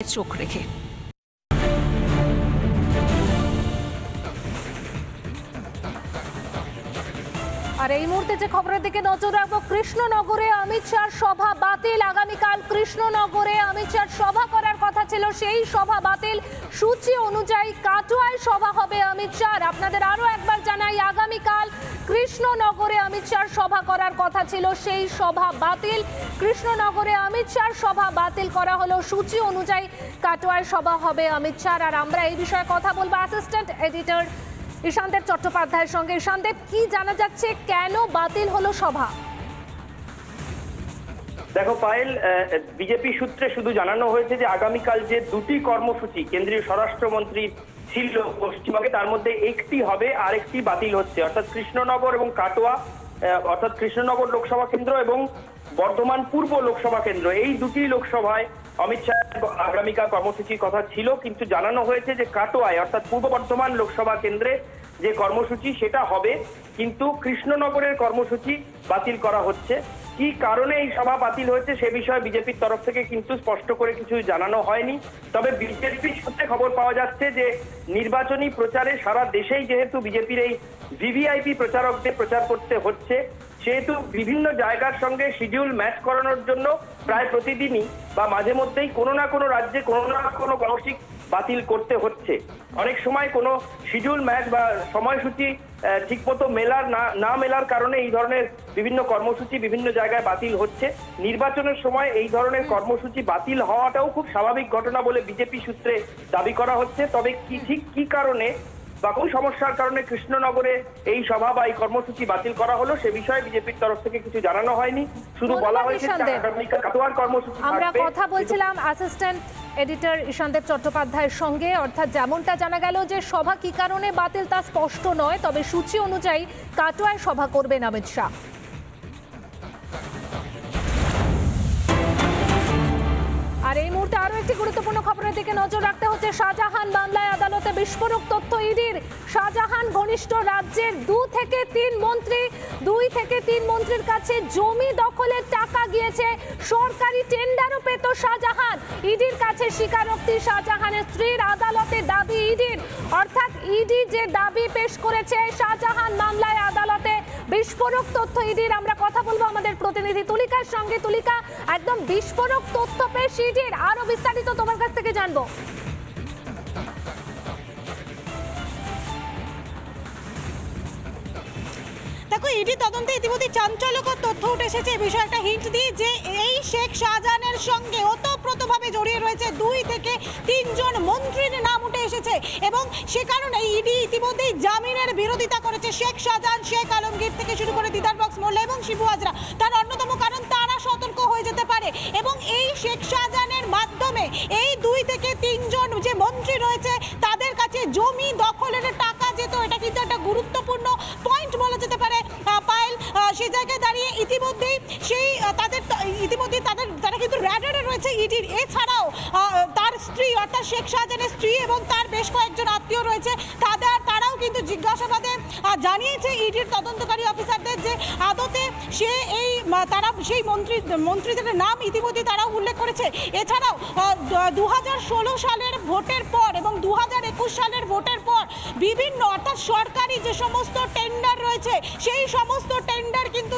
চোখ রেখে। আর এই মুহূর্তে যে খবরের দিকে নজর রাখবো, কৃষ্ণনগরে অমিত শাহর সভা বাতিল। আগামীকাল কৃষ্ণনগরে অমিত শাহর সভা করার কথা ছিল, সেই সভা বাতিল। সূচি অনুযায়ী কাটোয়ায় সভা হবে অমিত শাহর। আপনাদের আরো একবার জানাই, আগামীকাল কৃষ্ণনগরে অমিত শাহর সভা করার কথা ছিল, সেই সভা বাতিল। কৃষ্ণনগরে অমিত শাহর সভা বাতিল করা হলো। সূচি অনুযায়ী কাটোয়ায় সভা হবে অমিত শাহর। আর আমরা এই বিষয়ে কথা বলবো অ্যাসিস্ট্যান্ট এডিটর ঈশানদেব চট্টোপাধ্যায়ের সঙ্গে। ঈশানদেব, কি জানা যাচ্ছে, কেন বাতিল হলো সভা? দেখো পায়েল, বিজেপি সূত্রে শুধু জানানো হয়েছে যে আগামীকাল যে দুটি কর্মসূচি কেন্দ্রীয় স্বরাষ্ট্রমন্ত্রী ছিল পশ্চিমবঙ্গে, তার মধ্যে একটি হবে আর একটি বাতিল হচ্ছে, অর্থাৎ কৃষ্ণনগর এবং কাটোয়া, অর্থাৎ কৃষ্ণনগর লোকসভা কেন্দ্র এবং বর্ধমান পূর্ব লোকসভা কেন্দ্র, এই দুটি লোকসভায় অমিত শাহ আগামীকাল কর্মসূচির কথা ছিল। কিন্তু জানানো হয়েছে যে কাটোয়ায় অর্থাৎ পূর্ব বর্ধমান লোকসভা কেন্দ্রে যে কর্মসূচি সেটা হবে, কিন্তু কৃষ্ণনগরের কর্মসূচি বাতিল করা হচ্ছে। কি কারণে এই সভা বাতিল হয়েছে সে বিষয়ে বিজেপির তরফ থেকে কিন্তু স্পষ্ট করে কিছু জানানো হয়নি। তবে বিজেপির সূত্রে খবর পাওয়া যাচ্ছে যে নির্বাচনী প্রচারে সারা দেশেই যেহেতু বিজেপির এই ভিভিআইপি প্রচারকদের প্রচার করতে হচ্ছে, সেহেতু বিভিন্ন জায়গার সঙ্গে শিডিউল ম্যাচ করানোর জন্য প্রায় প্রতিদিনই বা মাঝে মধ্যেই কোনো না কোনো রাজ্যে কোনো না কোনো কর্মসূচি বাতিল করতে হচ্ছে। অনেক সময় কোনো শিডিউল ম্যাচ বা সময়সূচি ঠিকমতো না মেলার কারণে এই ধরনের বিভিন্ন কর্মসূচি বিভিন্ন জায়গায় বাতিল হচ্ছে। নির্বাচনের সময় এই ধরনের কর্মসূচি বাতিল হওয়াটাও খুব স্বাভাবিক ঘটনা বলে বিজেপি সূত্রে দাবি করা হচ্ছে। তবে কি কারণে বা কোন সমস্যার কারণে কৃষ্ণনগরে এই সভা বা এই কর্মসূচি বাতিল করা হলো সে বিষয়ে বিজেপির তরফ থেকে কিছু জানানো হয়নি। শুধু বলা হয়েছে কাটোয়ার কর্মসূচি। আমরা কথা বলছিলাম অ্যাসিস্ট্যান্ট এডিটর ঈশানদেব চট্টোপাধ্যায়ের সঙ্গে। অর্থাৎ যেমনটা জানা গেল যে সভা কি কারণে বাতিল তা স্পষ্ট নয়, তবে সূচি অনুযায়ী কাটোয়ায় সভা করবেন অমিত শাহ। আর এই মুহূর্তে আরো একটি গুরুত্বপূর্ণ খবরের দিকে নজর রাখতে হচ্ছে। শাহজাহান মামলায় আদালতে বিস্ফোরক তথ্য ইডির। শাহজাহান ঘনিষ্ঠ রাজ্যের 2 থেকে 3 মন্ত্রীর কাছে জমি দখলের টাকা গিয়েছে। সরকারি টেন্ডারও পেত শাহজাহান। ইডির কাছে স্বীকারোক্তি শাহজাহানের স্ত্রীর, আদালতে দাবি ইডির। অর্থাৎ ইডি যে দাবি পেশ করেছে শাহজাহান মামলায় আদালতে বিস্ফোরক তথ্য ইডির। আমরা কথা বলবো আমাদের প্রতিনিধি তুলিকার সঙ্গে। তুলিকা, একদম বিস্ফোরক তথ্য পেশ ইডির, আরো বিস্তারিত তোমার কাছ থেকে জানবো। দেখো, ইডি তদন্তে ইতিমধ্যে চাঞ্চল্যকর তথ্য উঠে এসেছে। এই বিষয়ে একটা হিন্ট দিই যে এই শেখ শাহজাহানের সঙ্গে ওতপ্রোতভাবে জড়িয়ে রয়েছে 2 থেকে 3 জন মন্ত্রীর নাম উঠে এসেছে এবং সে কারণে ইডি ইতিমধ্যেই জামিনের বিরোধিতা করেছে। শেখ শাহজাহান, শেখ আলমগীর থেকে শুরু করে দিদার বক্স মোল্লা এবং শিবু হাজরা, তার অন্যতম কারণ তারা সতর্ক হয়ে যেতে পারে এবং এই শেখ শাহজাহানের মাধ্যমে এই 2 থেকে 3 জন যে মন্ত্রী রয়েছে তাদের কাছে জমি দখলের টাকা যেত। এটা কিন্তু একটা গুরুত্বপূর্ণ পয়েন্ট বলা যেতে পারে পায়েল। সেই জায়গায় দাঁড়িয়ে ইতিমধ্যেই তারা কিন্তু র্যাডারে রয়েছে ইডির। এছাড়াও তার স্ত্রী অর্থাৎ শেখ শাহজাহানের স্ত্রী এবং তার বেশ কয়েকজন আত্মীয় রয়েছে, তারাও কিন্তু জিজ্ঞাসাবাদে জানিয়েছে ইডির তদন্তকারী অফিসারদের যে আদতে তারা সেই মন্ত্রীদের নাম ইতিমধ্যে তারাও উল্লেখ করেছে। এছাড়াও 2016 সালের ভোটের পর এবং 2021 সালের ভোটের পর বিভিন্ন অর্থাৎ সরকারি যে সমস্ত টেন্ডার রয়েছে সেই সমস্ত টেন্ডার কিন্তু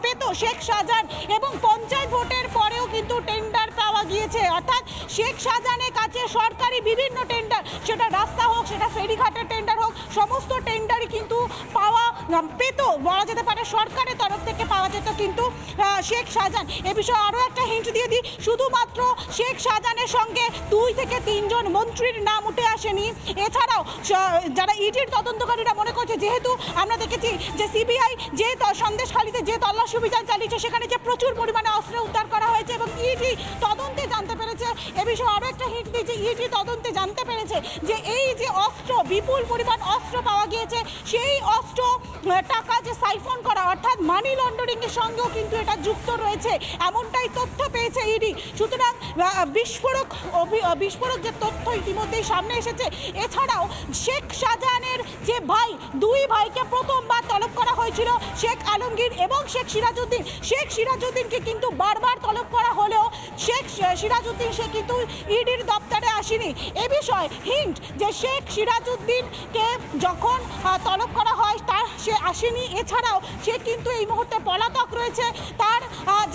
পেত শেখ শাহজাহান এবং পঞ্চায়েত ভোটের পরেও কিন্তু টেন্ডার পাওয়া গিয়েছে। অর্থাৎ শেখ শাহজাহানের কাছে সরকারি বিভিন্ন টেন্ডার, সেটা রাস্তা হোক, সেটা ফেরিঘাটের টেন্ডার হোক, সমস্ত টেন্ডারই কিন্তু পেত বলা যেতে পারে, সরকারের তরফ থেকে পাওয়া যেত কিন্তু শেখ শাহজাহান। এ বিষয়ে আরও একটা হিন্ট দিয়ে দিই, শুধুমাত্র শেখ শাহজাহানের সঙ্গে 2 থেকে 3 জন মন্ত্রীর নাম উঠে আসেনি। এছাড়াও যারা ইডির তদন্তকারীরা মনে করছে, যেহেতু আমরা দেখেছি যে সিবিআই যে সন্দেশখালীতে যে তল্লাশি অভিযান চালিয়েছে সেখানে যে প্রচুর পরিমাণে অস্ত্র উদ্ধার করা হয়েছে এবং ইডি তদন্তে জানতে পেরেছে। এ বিষয়ে আরও একটা হিন্ট দিয়েছে, ইডি তদন্তে জানতে পেরেছে যে এই যে অস্ত্র, বিপুল পরিমাণ অস্ত্র পাওয়া গিয়েছে, সেই অস্ত্র টাকা যে সাইফন করা অর্থাৎ মানি লন্ডারিং এর সঙ্গেও কিন্তু এটা যুক্ত রয়েছে, এমনটাই তথ্য পেয়েছে ইডি। সুতরাং বিস্ফোরক যে তথ্য ইতিমধ্যেই সামনে এসেছে। এছাড়াও শেখ শাহজাহানের যে ভাই, 2 ভাইকে প্রথমবার তলব করা হয়েছিল, শেখ আলমগীর এবং শেখ সিরাজউদ্দিন। শেখ সিরাজউদ্দিনকে কিন্তু বারবার তলব করা হলেও শেখ সিরাজউদ্দিন দিন সে কিন্তু ইডির দপ্তরে আসেনি। এ বিষয়ে হিন্ট যে শেখ সিরাজউদ্দিনকে যখন তলব করা হয় তার সে আসেনি, এছাড়াও সে কিন্তু এই মুহূর্তে পলাতক রয়েছে। তার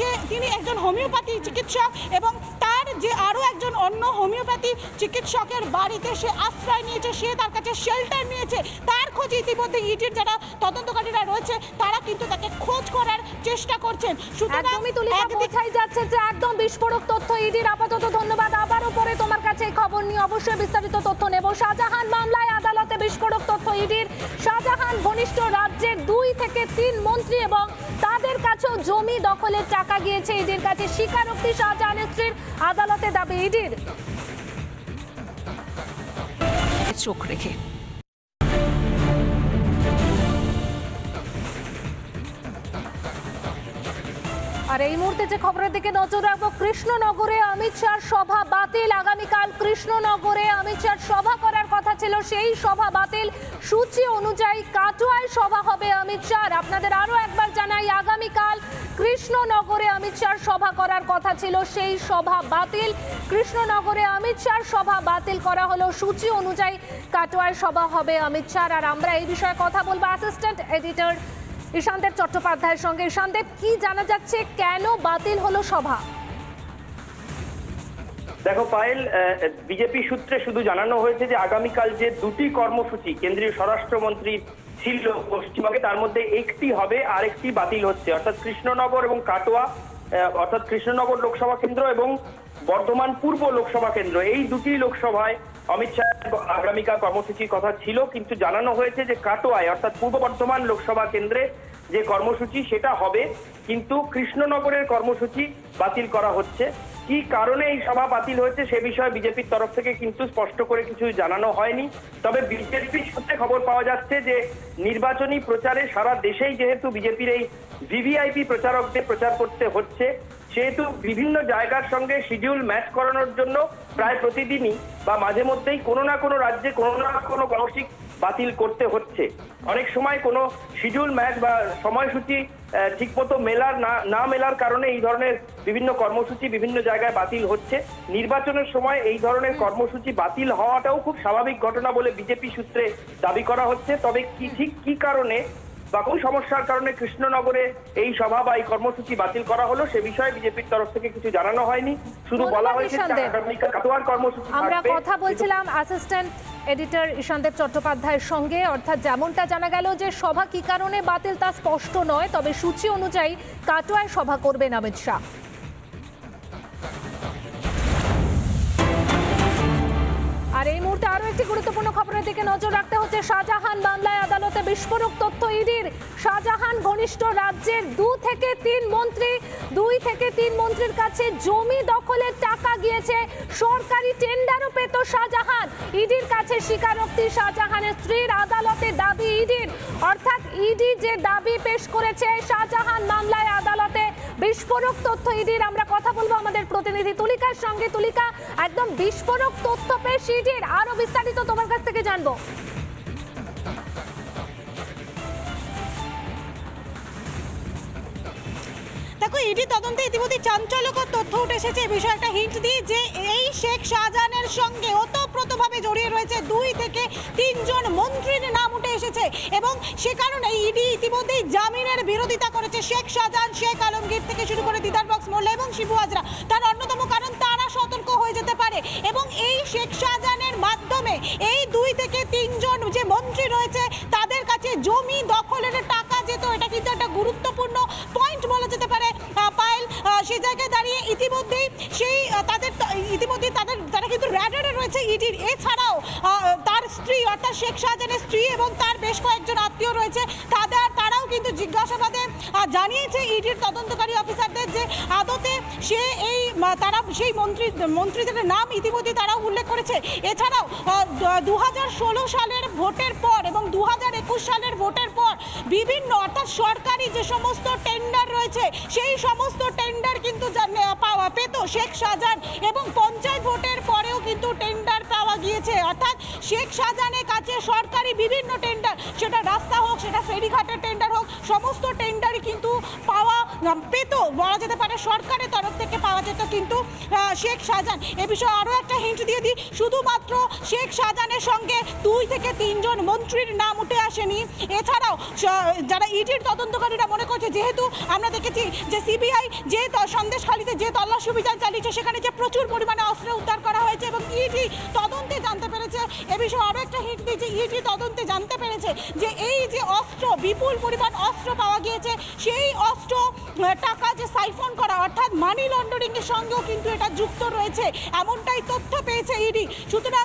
যে তিনি একজন হোমিওপ্যাথি চিকিৎসক এবং তার যে আরও একজন অন্য হোমিওপ্যাথি চিকিৎসকের বাড়িতে সে আশ্রয় নিয়েছে, সে তার কাছে শেল্টার নিয়েছে। তার খোঁজ ইতিমধ্যে ইডির যারা তদন্তকারীরা রয়েছে তারা কিন্তু তাকে খোঁজ করার চেষ্টা করছেন। একদমই তুলিকা বোঝাই যাচ্ছে যে একদম বিস্ফোরক তথ্য ইডির। আপাতত ধন্যবাদ। আবারও পরে তোমার কাছে এই খবর নিয়ে অবশ্যই বিস্তারিত তথ্য নেব। শাহজাহান মামলায় আদালতে বিস্ফোরক তথ্য ইডির। শাহজাহান ঘনিষ্ঠ রাজ্যের 2 থেকে 3 মন্ত্রী এবং তাদের কাছেও জমি দখলের টাকা গিয়েছে ইডির কাছে, স্বীকারোক্তি শাহজাহানের স্ত্রীর। আদালতে দাবি ইডির। চোখ রেখে আর এই মুহূর্তে যে খবরের দিকে নজর রাখবো, কৃষ্ণনগরে অমিত শাহ সভা বাতিল। আগামীকাল কৃষ্ণনগরে অমিত শাহ সভা করার কথা ছিল, সেই সভা বাতিল। সূচি অনুযায়ী কাটোয়ায় সভা হবে অমিত শাহ। আপনাদের আরো একবার জানাই, আগামীকাল কৃষ্ণনগরে অমিত শাহ সভা করার কথা ছিল, সেই সভা বাতিল। কৃষ্ণনগরে অমিত শাহ সভা বাতিল করা হলো। সূচি অনুযায়ী কাটোয়ায় সভা হবে অমিত শাহ। আর আমরা এই বিষয়ে কথা বলবো অ্যাসিস্ট্যান্ট এডিটর ঈশানদেব চট্টোপাধ্যায়ের সঙ্গে। ঈশানদেব, কি জানা যাচ্ছে, কেন বাতিল হলো সভা? দেখো পায়েল, বিজেপি সূত্রে শুধু জানানো হয়েছে যে আগামীকাল যে 2টি কর্মসূচি কেন্দ্রীয় স্বরাষ্ট্রমন্ত্রী ছিল পশ্চিমবঙ্গে, তার মধ্যে একটি হবে আর একটি বাতিল হচ্ছে, অর্থাৎ কৃষ্ণনগর এবং কাটোয়া, অর্থাৎ কৃষ্ণনগর লোকসভা কেন্দ্র এবং বর্ধমান পূর্ব লোকসভা কেন্দ্র, এই 2টি লোকসভায় অমিত শাহ আগামীকাল কর্মসূচির কথা ছিল। কিন্তু জানানো হয়েছে যে কাটোয়ায় অর্থাৎ পূর্ব বর্ধমান লোকসভা কেন্দ্রে যে কর্মসূচি সেটা হবে, কিন্তু কৃষ্ণনগরের কর্মসূচি বাতিল করা হচ্ছে। কি কারণে এই সভা বাতিল হয়েছে সে বিষয়ে বিজেপির তরফ থেকে কিন্তু স্পষ্ট করে কিছু জানানো হয়নি। তবে বিজেপির সূত্রে খবর পাওয়া যাচ্ছে যে নির্বাচনী প্রচারে সারা দেশেই যেহেতু বিজেপির এই ভিভিআইপি প্রচারকদের প্রচার করতে হচ্ছে, সেহেতু বিভিন্ন জায়গার সঙ্গে শিডিউল ম্যাচ করানোর জন্য প্রায় প্রতিদিনই বা মাঝে মধ্যেই কোনো না কোনো রাজ্যে কোনো না কোনো কর্মসূচি বাতিল করতে হচ্ছে। অনেক সময় কোনো শিডিউল ম্যাচ বা সময়সূচি ঠিকমতো না মেলার কারণে এই ধরনের বিভিন্ন কর্মসূচি বিভিন্ন জায়গায় বাতিল হচ্ছে। নির্বাচনের সময় এই ধরনের কর্মসূচি বাতিল হওয়াটাও খুব স্বাভাবিক ঘটনা বলে বিজেপি সূত্রে দাবি করা হচ্ছে। তবে কি কারণে বা কোন সমস্যার কারণে কৃষ্ণনগরে এই সভা বা এই কর্মসূচি বাতিল করা হলো সে বিষয়ে বিজেপির তরফ থেকে কিছু জানানো হয়নি। শুধু বলা হয়েছে কাটোয়ার কর্মসূচি। আমরা কথা বলছিলাম অ্যাসিস্ট্যান্ট এডিটর ঈশানদেব চট্টোপাধ্যায়ের সঙ্গে। অর্থাৎ যেমনটা জানা গেল যে সভা কি কারণে বাতিল তা স্পষ্ট নয়, তবে সূচি অনুযায়ী কাটোয়ায় সভা করবেন অমিত শাহ। আর এই মুহূর্তে আরো একটি গুরুত্বপূর্ণ খবরের দিকে নজর রাখতে হচ্ছে। শাহজাহান মামলায় আদালতে বিস্ফোরক তথ্য ইডির। শাহজাহান ঘনিষ্ঠ রাজ্যের 2 থেকে 3 মন্ত্রীর কাছে জমি দখলের টাকা গিয়েছে, সরকারি টেন্ডারও পেত শাহজাহান। ইডির কাছে স্বীকারোক্তি শাহজাহানের স্ত্রীর। আদালতে দাবি ইডির। অর্থাৎ ইডি যে দাবি পেশ করেছে শাহজাহান মামলায় আদালতে বিস্ফোরক তথ্য ইডির। আমরা কথা বলবো আমাদের প্রতিনিধি তুলিকার সঙ্গে। তুলিকা, একদম বিস্ফোরক তথ্য পেশ ইডির, আরো বিস্তারিত তোমার কাছ থেকে জানবো। দেখো, ইডি তদন্তে ইতিমধ্যে চাঞ্চল্যকর তথ্য উঠে এসেছে। এই বিষয়ে একটা হিন্ট দিই যে এই শেখ শাহজাহানের সঙ্গে ওতপ্রোতভাবে জড়িয়ে রয়েছে 2 থেকে 3 জন মন্ত্রীর নাম উঠে এসেছে এবং সে কারণে ইডি ইতিমধ্যেই জামিনের বিরোধিতা করেছে শেখ শাহজাহান, শেখ আলমগীর থেকে শুরু করে দিদার বক্স মোল্লা এবং শিবু হাজরা। তার অন্যতম কারণ তারা সতর্ক হয়ে যেতে পারে এবং এই শেখ শাহজাহানের মাধ্যমে এই 2 থেকে 3 জন যে মন্ত্রী রয়েছে তাদের কাছে জমি দখলের টাকা যেত। এটা কিন্তু একটা গুরুত্বপূর্ণ পয়েন্ট বলা যেতে পারে পায়েল। সেই জায়গায় দাঁড়িয়ে ইতিমধ্যেই তারা কিন্তু র্যাডারে রয়েছে ইডির। এছাড়াও তার স্ত্রী অর্থাৎ শেখ শাহজাহানের স্ত্রী এবং তার বেশ কয়েকজন আত্মীয় রয়েছে, তারাও কিন্তু জিজ্ঞাসাবাদে জানিয়েছে ইডির তদন্তকারী অফিসারদের যে আদতে তারা সেই মন্ত্রীদের নাম ইতিমধ্যে তারাও উল্লেখ করেছে। এছাড়াও 2016 সালের ভোটের পর এবং 2021 সালের ভোটের পর বিভিন্ন অর্থাৎ সরকারি যে সমস্ত টেন্ডার রয়েছে সেই সমস্ত টেন্ডার কিন্তু পেত শেখ শাহজাহান এবং পঞ্চায়েত ভোটের পরেও কিন্তু টেন্ডার পাওয়া গিয়েছে। অর্থাৎ শেখ শাহজাহানের কাছে সরকারি বিভিন্ন টেন্ডার, সেটা রাস্তা হোক, সেটা ফেরিঘাটের টেন্ডার হোক, সমস্ত টেন্ডারই কিন্তু পাওয়া পেত, বলা যেতে পারে সরকারের তরফ থেকে পাওয়া যেত, কিন্তু শেখ শাহজাহান এ বিষয়ে আরও একটা হিন্ট দিয়ে দিই, শুধুমাত্র শেখ শাহজাহানের সঙ্গে 2 থেকে 3 জন মন্ত্রীর নাম উঠে আসেনি। এছাড়াও যারা ইডির তদন্তকারীরা মনে করছে, যেহেতু আমরা দেখেছি যে সিবিআই যে সন্দেশখালীতে যে তল্লাশি অভিযান চালিয়েছে সেখানে যে প্রচুর পরিমাণে অস্ত্র উদ্ধার করা হয়েছে এবং ইডি তদন্তে জানতে পেরেছে, এ বিষয়ে আরও একটা হিন্ট দিয়েছে, ইডি তদন্তে জানতে পেরেছে যে এই যে অস্ত্র, বিপুল পরিমাণ অস্ত্র পাওয়া গিয়েছে, সেই অস্ত্র টাকা যে সাইফন করা অর্থাৎ মানি লন্ডারিং এর সঙ্গেও কিন্তু এটা যুক্ত রয়েছে, এমনটাই তথ্য পেয়েছে ইডি। সুতরাং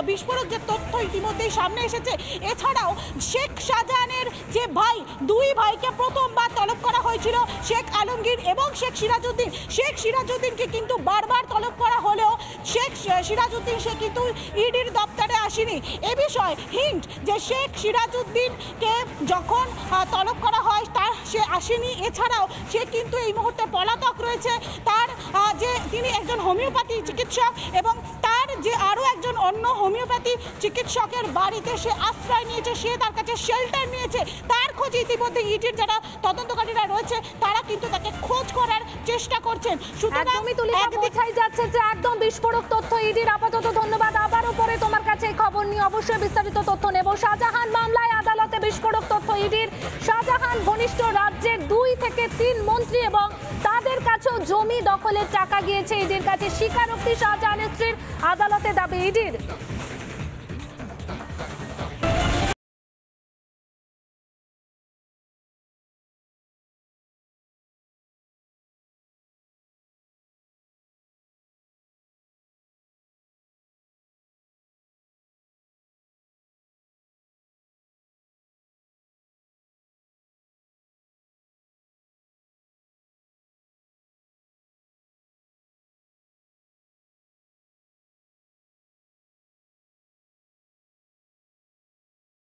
বিস্ফোরক যে তথ্য ইতিমধ্যেই সামনে এসেছে। এছাড়াও শেখ শাহজাহানের যে ভাই, 2 ভাইকে প্রথমবার তলব করা হয়েছিল, শেখ আলমগীর এবং শেখ সিরাজউদ্দিন। শেখ সিরাজউদ্দিনকে কিন্তু বারবার তলব করা হলেও শেখ সিরাজউদ্দিন সে কিন্তু ইডির দপ্তরে আসেনি। এ বিষয়ে হিন্ট যে শেখ সিরাজউদ্দিনকে যখন তলব করা হয় তার সে আসেনি। এছাড়াও সে কিন্তু এই মুহূর্তে পলাতক রয়েছে। তার যে তিনি একজন হোমিওপ্যাথি চিকিৎসক এবং তার যে আরও একজন অন্য হোমিওপ্যাথি চিকিৎসকের বাড়িতে সে আশ্রয় নিয়েছে, সে তার কাছে শেল্টার নিয়েছে। তার খোঁজে ইতিমধ্যে ইডির যারা তদন্তকারীরা রয়েছে তারা কিন্তু তাকে খোঁজ করার চেষ্টা করছেন। একদমই তুলিকা বোঝাই যাচ্ছে যে একদম বিস্ফোরক তথ্য ইডির। আপাতত ধন্যবাদ। আবারও পরে তোমার কাছে এই খবর নিয়ে অবশ্যই বিস্তারিত তথ্য নেব। শাহজাহান মামলায় আদালতে বিস্ফোরক তথ্য ইডির। শাহজাহান ঘনিষ্ঠ রাজ্যের 2 থেকে 3 মন্ত্রী এবং তাদের কাছেও জমি দখলের টাকা গিয়েছে ইডির কাছে, স্বীকারোক্তি শাহজাহানের স্ত্রীর, আদালতে দাবি ইডির।